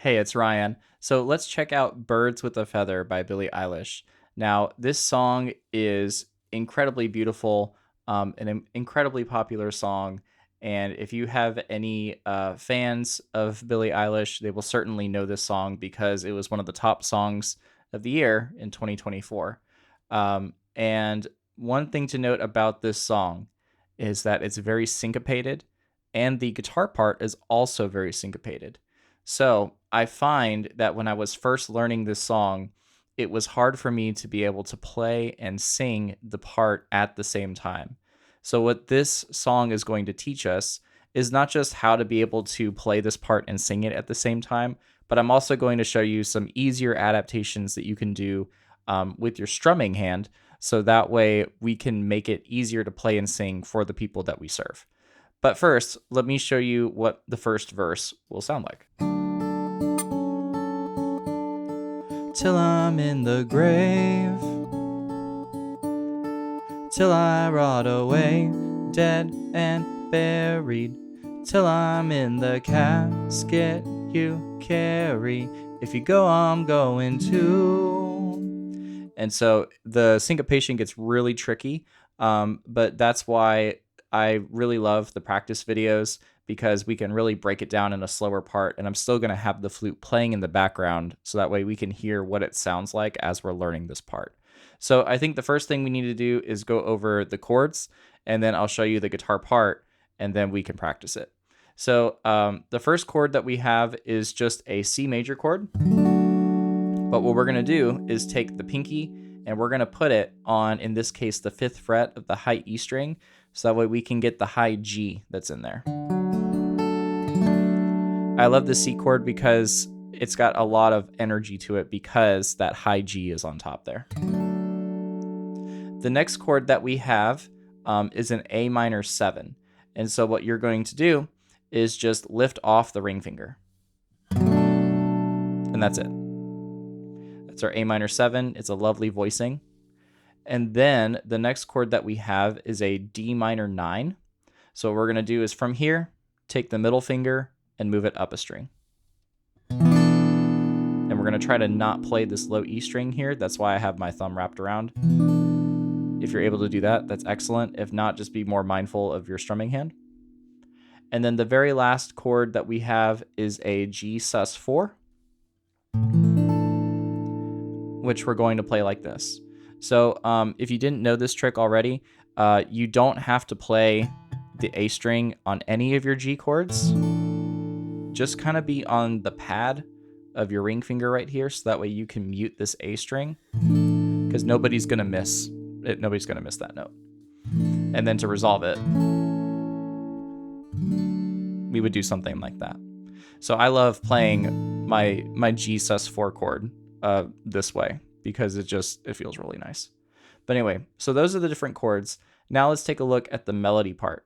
Hey, it's Ryan. So let's check out Birds with a Feather by Billie Eilish. Now, this song is incredibly beautiful, an incredibly popular song. And if you have any fans of Billie Eilish, they will certainly know this song because it was one of the top songs of the year in 2024. And one thing to note about this song is that it's very syncopated, and the guitar part is also very syncopated. So I find that when I was first learning this song, it was hard for me to be able to play and sing the part at the same time. So, what this song is going to teach us is not just how to be able to play this part and sing it at the same time, but I'm also going to show you some easier adaptations that you can do with your strumming hand. So that way we can make it easier to play and sing for the people that we serve. But first, let me show you what the first verse will sound like. Till I'm in the grave, till I rot away, dead and buried, till I'm in the casket you carry. If you go, I'm going too. And so the syncopation gets really tricky, but that's why I really love the practice videos, because we can really break it down in a slower part, and I'm still going to have the flute playing in the background so that way we can hear what it sounds like as we're learning this part. So I think the first thing we need to do is go over the chords, and then I'll show you the guitar part, and then we can practice it. So the first chord that we have is just a C major chord. But what we're going to do is take the pinky and we're going to put it on, in this case, the 5th fret of the high E string, so that way we can get the high G that's in there. I love the C chord because it's got a lot of energy to it because that high G is on top there. The next chord that we have is an A minor 7. And so what you're going to do is just lift off the ring finger. And that's it. That's our A minor 7. It's a lovely voicing. And then the next chord that we have is a D minor 9. So what we're going to do is from here, take the middle finger and move it up a string. And we're going to try to not play this low E string here. That's why I have my thumb wrapped around. If you're able to do that, that's excellent. If not, just be more mindful of your strumming hand. And then the very last chord that we have is a G sus4, which we're going to play like this. So if you didn't know this trick already, you don't have to play the A string on any of your G chords. Just kind of be on the pad of your ring finger right here, so that way you can mute this A string, because nobody's going to miss it. Nobody's going to miss that note. And then to resolve it, we would do something like that. So I love playing my G sus4 chord this way because it feels really nice. But anyway, so those are the different chords. Now let's take a look at the melody part.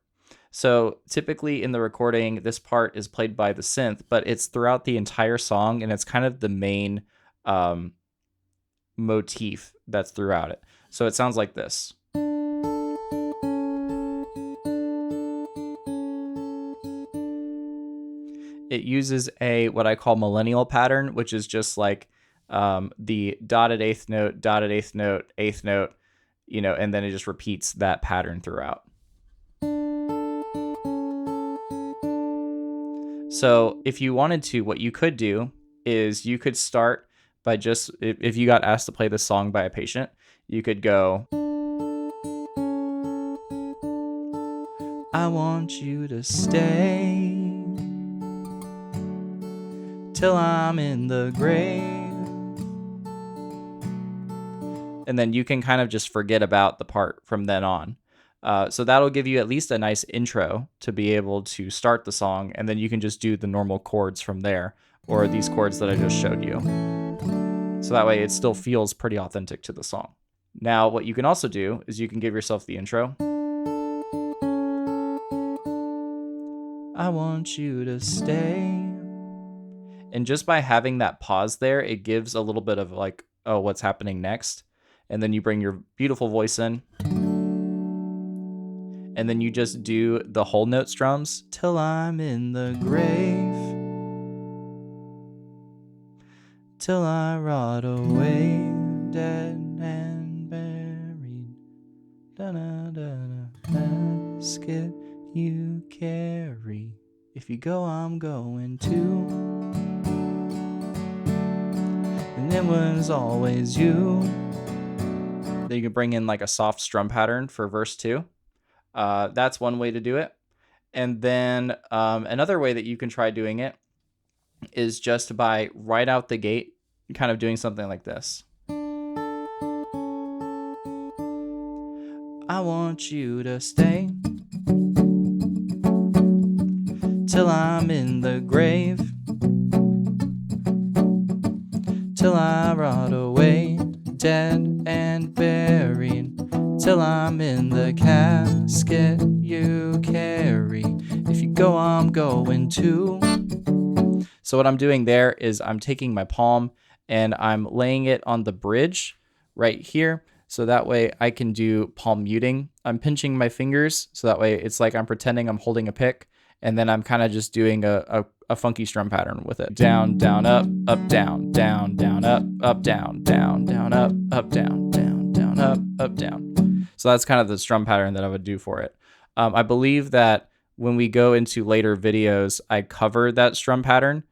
So typically in the recording, this part is played by the synth, but it's throughout the entire song, and it's kind of the main motif that's throughout it. So it sounds like this. It uses what I call millennial pattern, which is just like the dotted eighth note, eighth note, and then it just repeats that pattern throughout. So if you wanted to, what you could do is you could start by just, if you got asked to play this song by a patient, you could go, I want you to stay till I'm in the grave. And then you can kind of just forget about the part from then on. So that'll give you at least a nice intro to be able to start the song, and then you can just do the normal chords from there, or these chords that I just showed you. So that way it still feels pretty authentic to the song. Now, what you can also do is you can give yourself the intro. I want you to stay. And just by having that pause there, it gives a little bit of like, oh, what's happening next? And then you bring your beautiful voice in. And then you just do the whole note strums till I'm in the grave. till I rot away, dead and buried. Basket you carry. If you go, I'm going too. And it was always you. Then you can bring in like a soft strum pattern for verse 2. That's one way to do it. And then another way that you can try doing it is just by right out the gate, kind of doing something like this. I want you to stay till I'm in the grave, till I rot away, dead and buried, till I'm in the casket you carry. If you go, I'm going too. So what I'm doing there is I'm taking my palm and I'm laying it on the bridge right here. So that way I can do palm muting. I'm pinching my fingers. So that way it's like I'm pretending I'm holding a pick. And then I'm kind of just doing a funky strum pattern with it. Down, down, up, down, down, down, up, down, down, down, up, down, down, down, up, down. So that's kind of the strum pattern that I would do for it. I believe that when we go into later videos, I cover that strum pattern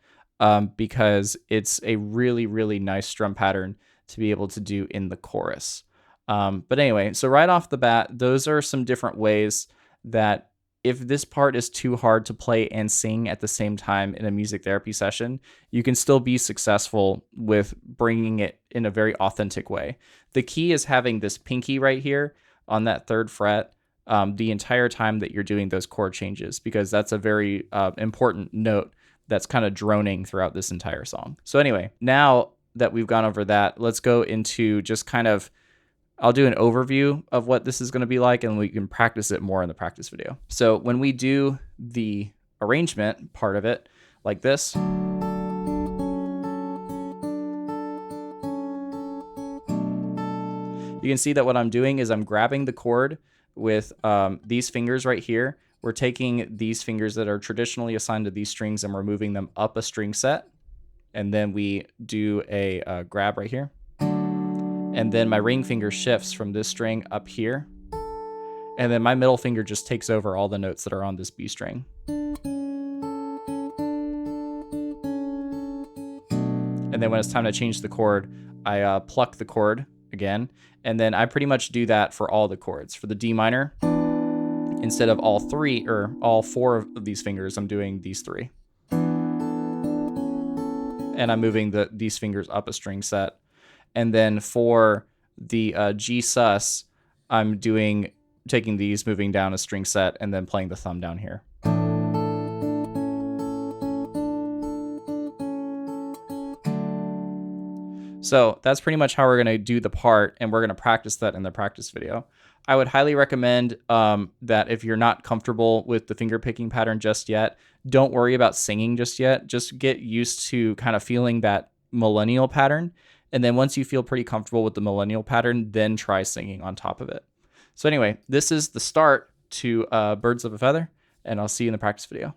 because it's a really, really nice strum pattern to be able to do in the chorus. But anyway, so right off the bat, those are some different ways that if this part is too hard to play and sing at the same time in a music therapy session, you can still be successful with bringing it in a very authentic way. The key is having this pinky right here on that 3rd fret the entire time that you're doing those chord changes, because that's a very important note that's kind of droning throughout this entire song. So anyway, now that we've gone over that, let's go into just kind of, I'll do an overview of what this is going to be like, and we can practice it more in the practice video. So when we do the arrangement part of it, like this, you can see that what I'm doing is I'm grabbing the chord with these fingers right here. We're taking these fingers that are traditionally assigned to these strings and we're moving them up a string set. And then we do a grab right here. And then my ring finger shifts from this string up here. And then my middle finger just takes over all the notes that are on this B string. And then when it's time to change the chord, I pluck the chord again. And then I pretty much do that for all the chords. For the D minor, instead of all 3 or all 4 of these fingers, I'm doing these 3. And I'm moving these fingers up a string set. And then for the G sus, I'm taking these, moving down a string set, and then playing the thumb down here. So that's pretty much how we're going to do the part, and we're going to practice that in the practice video. I would highly recommend that if you're not comfortable with the finger picking pattern just yet, don't worry about singing just yet. Just get used to kind of feeling that millennial pattern. And then once you feel pretty comfortable with the millennial pattern, then try singing on top of it. So anyway, this is the start to Birds of a Feather, and I'll see you in the practice video.